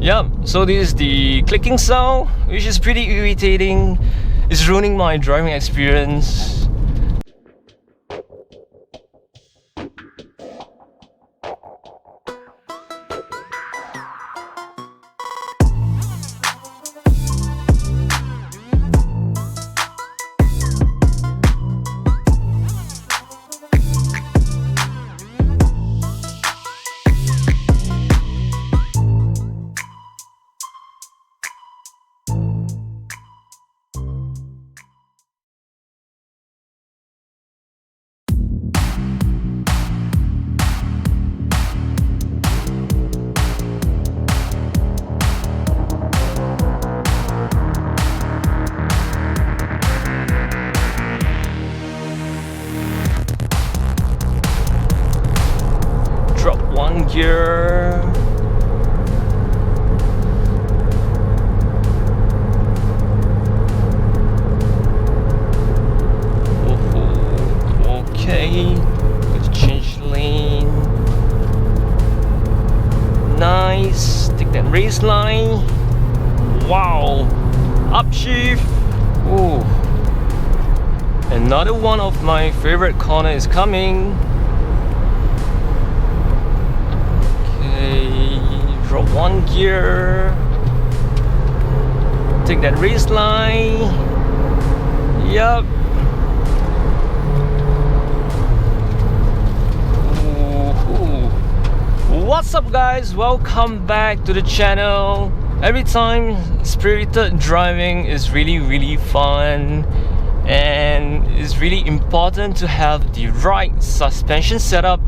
Yep, so this is the clicking sound, which is pretty irritating. It's ruining my driving experience. Drop one gear. Okay, go to change lane. Nice. Take that race line. Wow. Upshift. Ooh. Another one of my favorite corner is coming. Drop one gear. Take that race line. Yup. What's up guys? Welcome back to the channel. Every time spirited driving is really fun, and it's really important to have the right suspension setup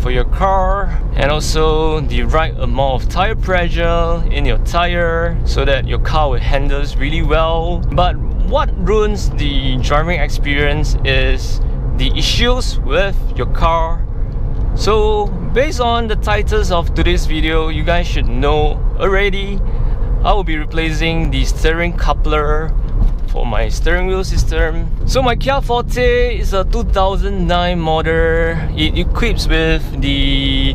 for your car, and also the right amount of tire pressure in your tire so that your car will handle really well. But what ruins the driving experience is the issues with your car. So based on the titles of today's video, you guys should know already, I will be replacing the steering coupler for my steering wheel system. So my Kia Forte is a 2009 model. It equips with the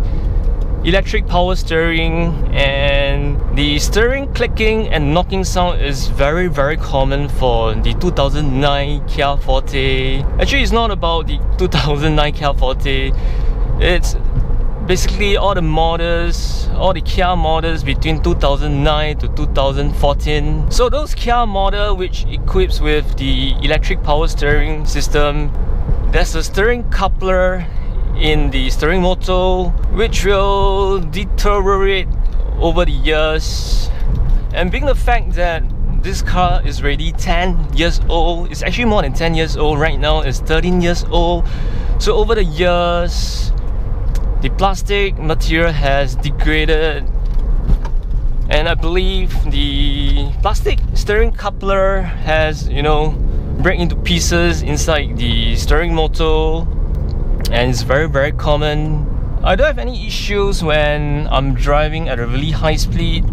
electric power steering, and the steering clicking and knocking sound is very common for the 2009 Kia Forte. Actually, it's not about the 2009 Kia Forte. It's basically all the models, all the Kia models between 2009 to 2014. So those Kia model which equips with the electric power steering system, there's a steering coupler in the steering motor which will deteriorate over the years. And being the fact that this car is already 10 years old, it's actually more than 10 years old right now, it's 13 years old. So over the years, the plastic material has degraded, and I believe the plastic steering coupler has, break into pieces inside the steering motor, and it's very common. I don't have any issues when I'm driving at a really high speed.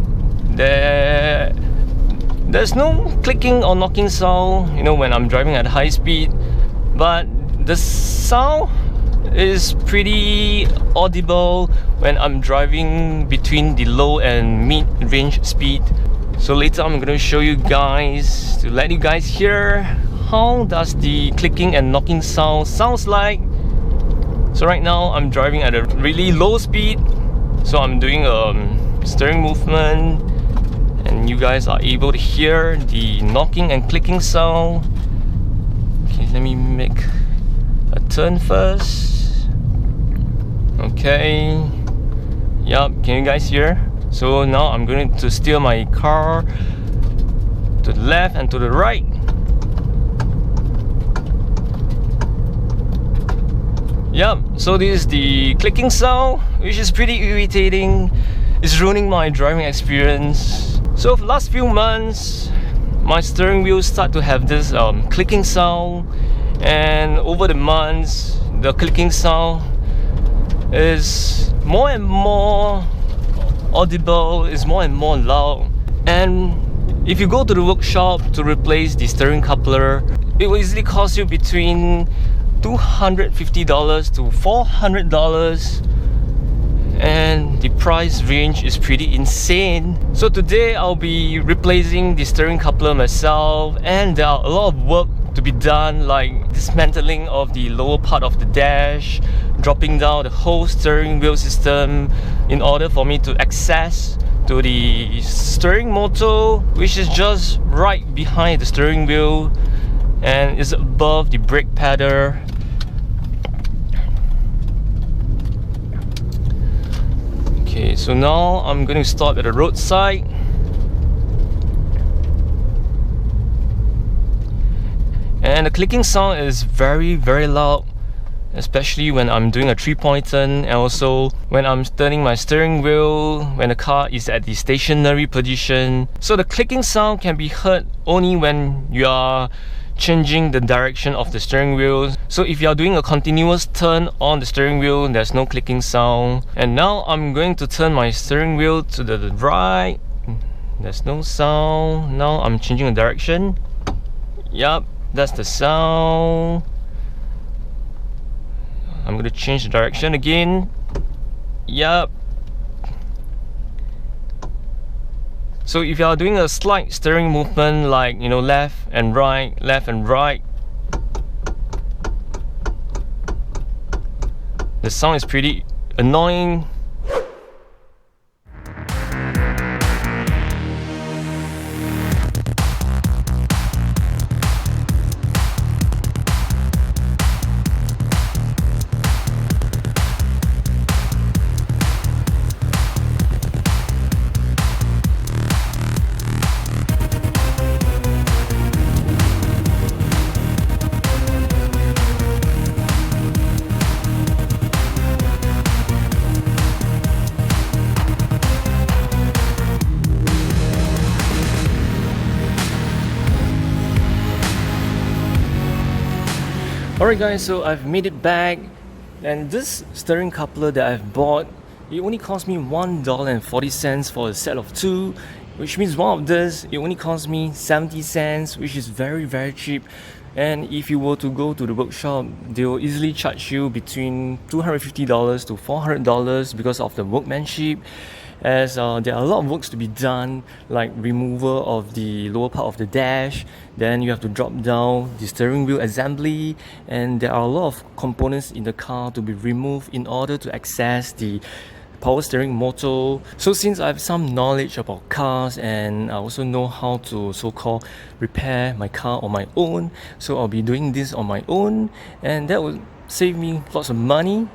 There's no clicking or knocking sound, when I'm driving at high speed, but the sound is pretty audible when I'm driving between the low and mid-range speed. So later I'm going to show you guys, to let you guys hear how does the clicking and knocking sound sounds like. So right now I'm driving at a really low speed, so I'm doing a steering movement, and you guys are able to hear the knocking and clicking sound. Okay, let me make a turn first. Okay, yep, can you guys hear? So now I'm going to steer my car to the left and to the right. Yep, so this is the clicking sound, which is pretty irritating. It's ruining my driving experience. So for the last few months, my steering wheel start to have this clicking sound, and over the months, the clicking sound is more and more audible, is more and more loud. And if you go to the workshop to replace the steering coupler, it will easily cost you between $250 to $400. and the price range is pretty insane. So today I'll be replacing the steering coupler myself, and there are a lot of work to be done, like dismantling of the lower part of the dash, dropping down the whole steering wheel system in order for me to access to the steering motor, which is just right behind the steering wheel and is above the brake pedal. Okay, so now I'm going to stop at the roadside. And the clicking sound is very loud, especially when I'm doing a 3-point turn, and also when I'm turning my steering wheel when the car is at the stationary position. So the clicking sound can be heard only when you are changing the direction of the steering wheel. So if you are doing a continuous turn on the steering wheel, there's no clicking sound. And now I'm going to turn my steering wheel to the right. There's no sound. Now I'm changing the direction. Yup, that's the sound. I'm going to change the direction again. Yup. So if you are doing a slight steering movement, like, you know, left and right, the sound is pretty annoying. Alright guys, so I've made it back, and this steering coupler that I've bought, it only cost me $1.40 for a set of 2, which means one of this, it only cost me 70 cents, which is very cheap. And if you were to go to the workshop, they will easily charge you between $250 to $400 because of the workmanship, as there are a lot of works to be done, like removal of the lower part of the dash, then you have to drop down the steering wheel assembly, and there are a lot of components in the car to be removed in order to access the power steering motor. So since I have some knowledge about cars, and I also know how to so-called repair my car on my own, so I'll be doing this on my own, and that will save me lots of money.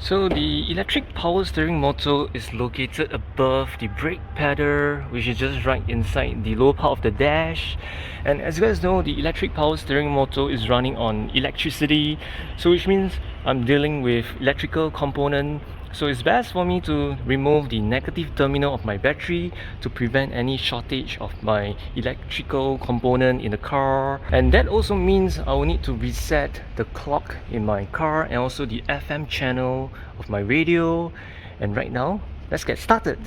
So the electric power steering motor is located above the brake pedal, which is just right inside the lower part of the dash. And as you guys know, the electric power steering motor is running on electricity, so which means I'm dealing with electrical component. So it's best for me to remove the negative terminal of my battery to prevent any shortage of my electrical component in the car. And that also means I will need to reset the clock in my car and also the FM channel of my radio. And right now, let's get started.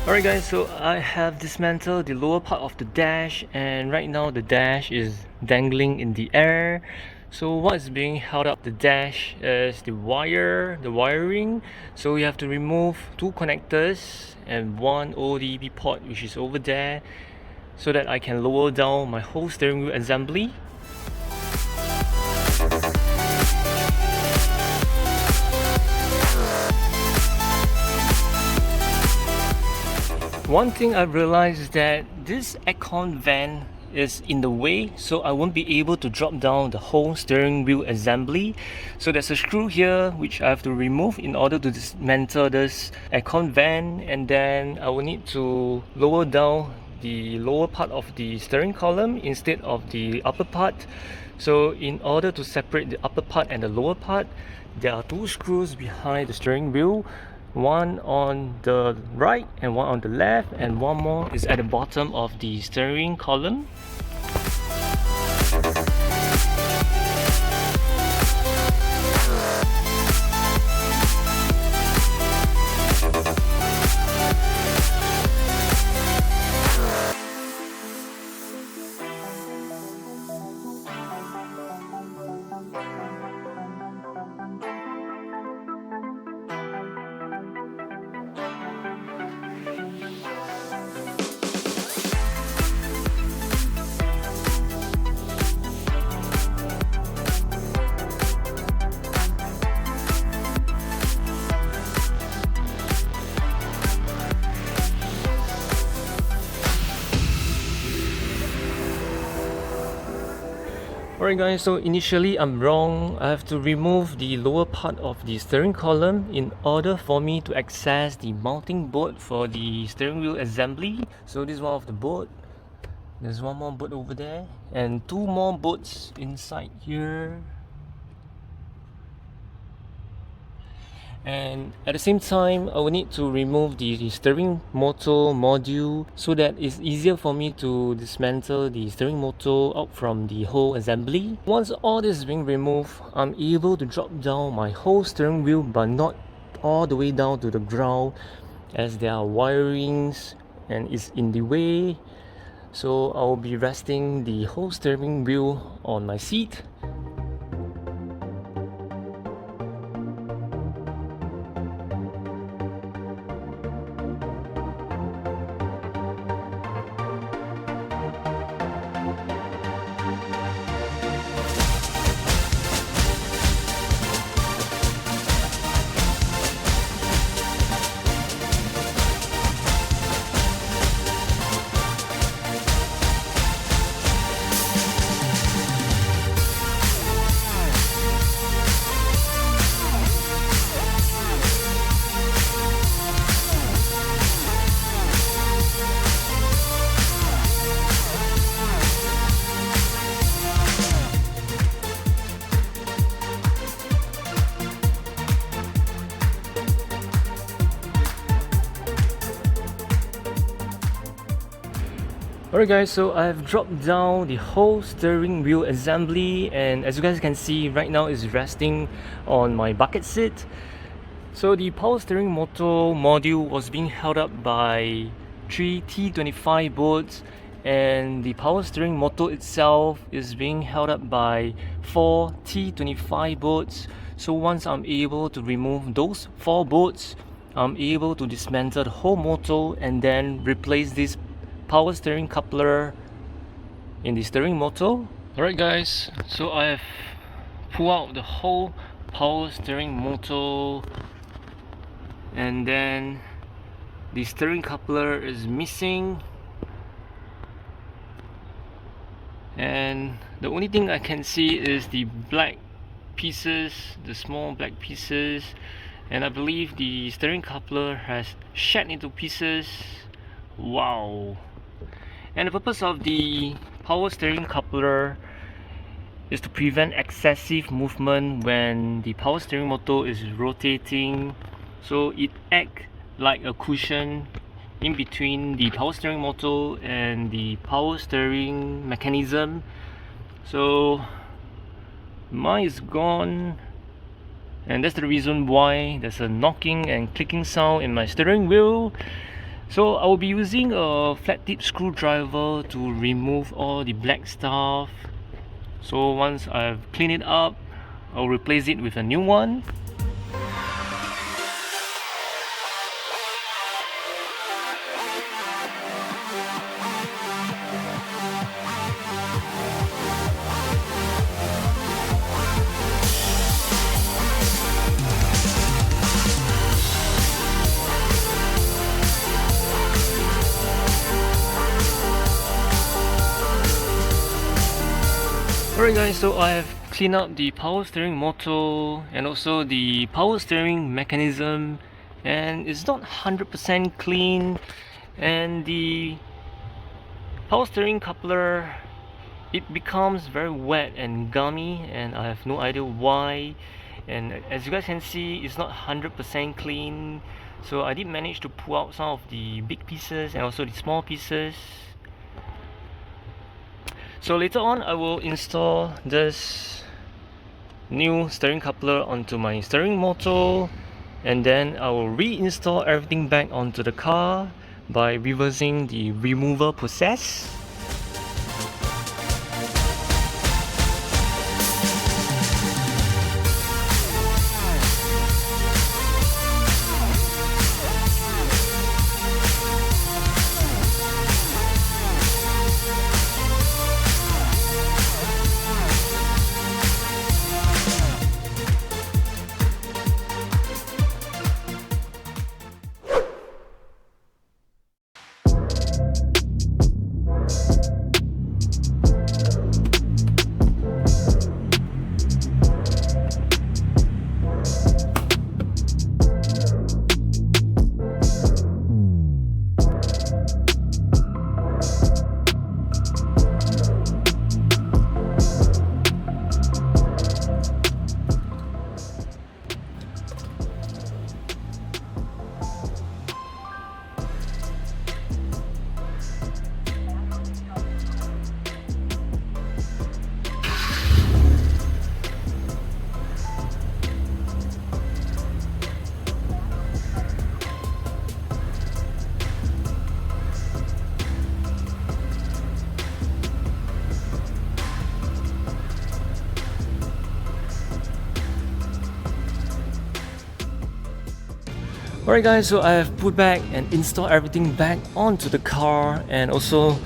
Alright guys, so I have dismantled the lower part of the dash, and right now the dash is dangling in the air. So what is being held up the dash is the wiring. So you have to remove two connectors and one ODB port which is over there, so that I can lower down my whole steering wheel assembly. One thing I've realized is that this aircon vent is in the way, so I won't be able to drop down the whole steering wheel assembly. So there's a screw here which I have to remove in order to dismantle this aircon vent, and then I will need to lower down the lower part of the steering column instead of the upper part. So in order to separate the upper part and the lower part, there are two screws behind the steering wheel, one on the right and one on the left, and one more is at the bottom of the steering column. Alright guys, so initially I'm wrong. I have to remove the lower part of the steering column in order for me to access the mounting board for the steering wheel assembly. So this is one of the board. There's one more board over there and two more boards inside here. And at the same time, I will need to remove the steering motor module so that it's easier for me to dismantle the steering motor out from the whole assembly. Once all this is being removed, I'm able to drop down my whole steering wheel, but not all the way down to the ground, as there are wirings and it's in the way. So I'll be resting the whole steering wheel on my seat. Alright guys, so I've dropped down the whole steering wheel assembly, and as you guys can see right now it's resting on my bucket seat. So the power steering motor module was being held up by 3 T25 bolts, and the power steering motor itself is being held up by 4 T25 bolts. So once I'm able to remove those 4 bolts, I'm able to dismantle the whole motor and then replace this power steering coupler in the steering motor. Alright guys, so I have pulled out the whole power steering motor, and then the steering coupler is missing, and the only thing I can see is the black pieces, the small black pieces, and I believe the steering coupler has shattered into pieces. Wow. And the purpose of the power steering coupler is to prevent excessive movement when the power steering motor is rotating. So it acts like a cushion in between the power steering motor and the power steering mechanism. So mine is gone, and that's the reason why there's a knocking and clicking sound in my steering wheel. So I will be using a flat tip screwdriver to remove all the black stuff. So once I've cleaned it up, I'll replace it with a new one. Alright guys, so I have cleaned up the power steering motor and also the power steering mechanism, and it's not 100% clean, and the power steering coupler, it becomes very wet and gummy, and I have no idea why. And as you guys can see, it's not 100% clean, so I did manage to pull out some of the big pieces and also the small pieces. So later on I will install this new steering coupler onto my steering motor, and then I will reinstall everything back onto the car by reversing the removal process. Alright guys, so I have put back and installed everything back onto the car, and also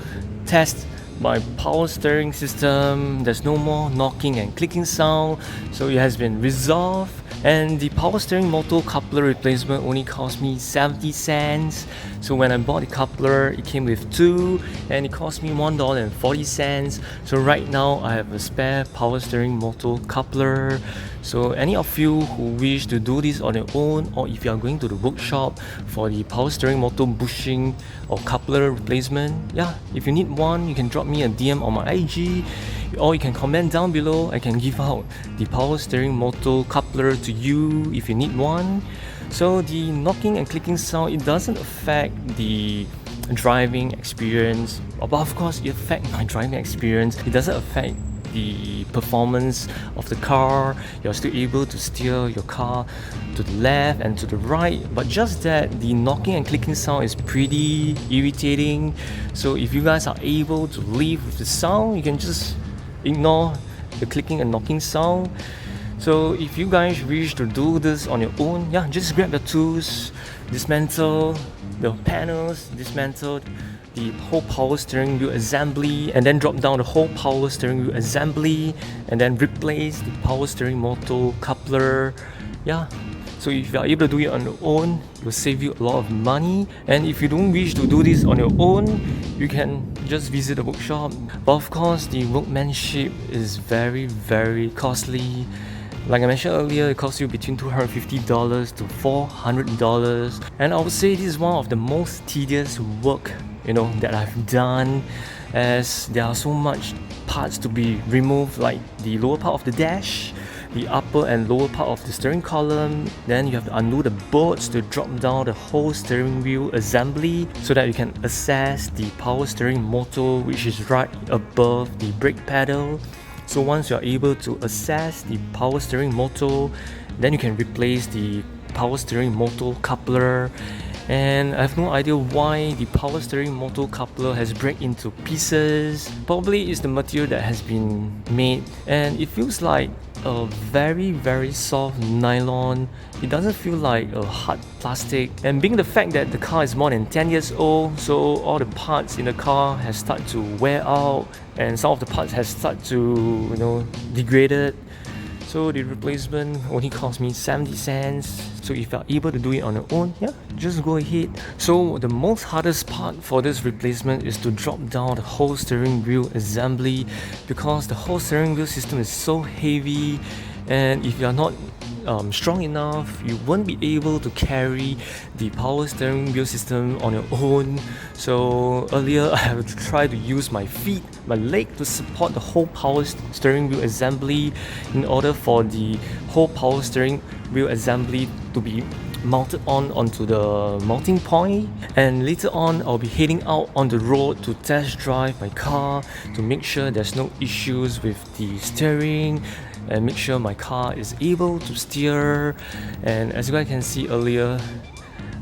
test my power steering system. There's no more knocking and clicking sound, so it has been resolved. And the power steering motor coupler replacement only cost me 70 cents. So when I bought the coupler, it came with two, and it cost me $1.40. So right now I have a spare power steering motor coupler. So any of you who wish to do this on your own, or if you are going to the workshop for the power steering motor bushing or coupler replacement, yeah, if you need one, you can drop me a DM on my IG, or you can comment down below. I can give out the power steering motor coupler to you if you need one. So the knocking and clicking sound, it doesn't affect the driving experience, but of course it affects my driving experience. It doesn't affect the performance of the car. You're still able to steer your car to the left and to the right, but just that the knocking and clicking sound is pretty irritating. So if you guys are able to live with the sound, you can just ignore the clicking and knocking sound. So if you guys wish to do this on your own, yeah, just grab the tools, dismantle the panels, dismantle the whole power steering wheel assembly, and then drop down the whole power steering wheel assembly, and then replace the power steering motor coupler. Yeah, so if you are able to do it on your own, it will save you a lot of money. And if you don't wish to do this on your own, you can just visit the workshop. But of course, the workmanship is very, very costly. Like I mentioned earlier, it costs you between $250 to $400, and I would say this is one of the most tedious work that I've done, as there are so much parts to be removed, like the lower part of the dash, the upper and lower part of the steering column. Then you have to undo the bolts to drop down the whole steering wheel assembly so that you can access the power steering motor, which is right above the brake pedal. So once you're able to access the power steering motor, then you can replace the power steering motor coupler. and I have no idea why the power steering motor coupler has break into pieces. Probably it's the material that has been made, and it feels like a very soft nylon. It doesn't feel like a hard plastic, and being the fact that the car is more than 10 years old, so all the parts in the car has started to wear out, and some of the parts has started to degraded. So the replacement only cost me 70 cents. So if you're able to do it on your own, yeah, just go ahead. So the most hardest part for this replacement is to drop down the whole steering wheel assembly, because the whole steering wheel system is so heavy, and if you're not strong enough, you won't be able to carry the power steering wheel system on your own. So earlier I have to try to use my feet, my leg to support the whole power steering wheel assembly in order for the whole power steering wheel assembly to be mounted onto the mounting point. And later on I'll be heading out on the road to test drive my car to make sure there's no issues with the steering, and make sure my car is able to steer. And as you guys can see earlier,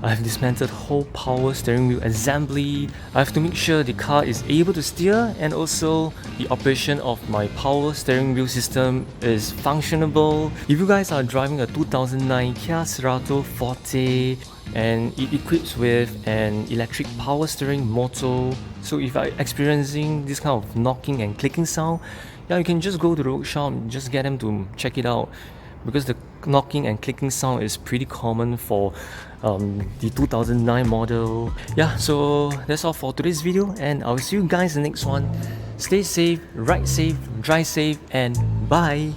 I've dismantled the whole power steering wheel assembly. I have to make sure the car is able to steer, and also the operation of my power steering wheel system is functionable. If you guys are driving a 2009 Kia Cerato Forte and it equips with an electric power steering motor, so if you're experiencing this kind of knocking and clicking sound, yeah, you can just go to the workshop, just get them to check it out, because the knocking and clicking sound is pretty common for the 2009 model. Yeah, so that's all for today's video, and I'll see you guys in the next one. Stay safe, ride safe, drive safe, and bye!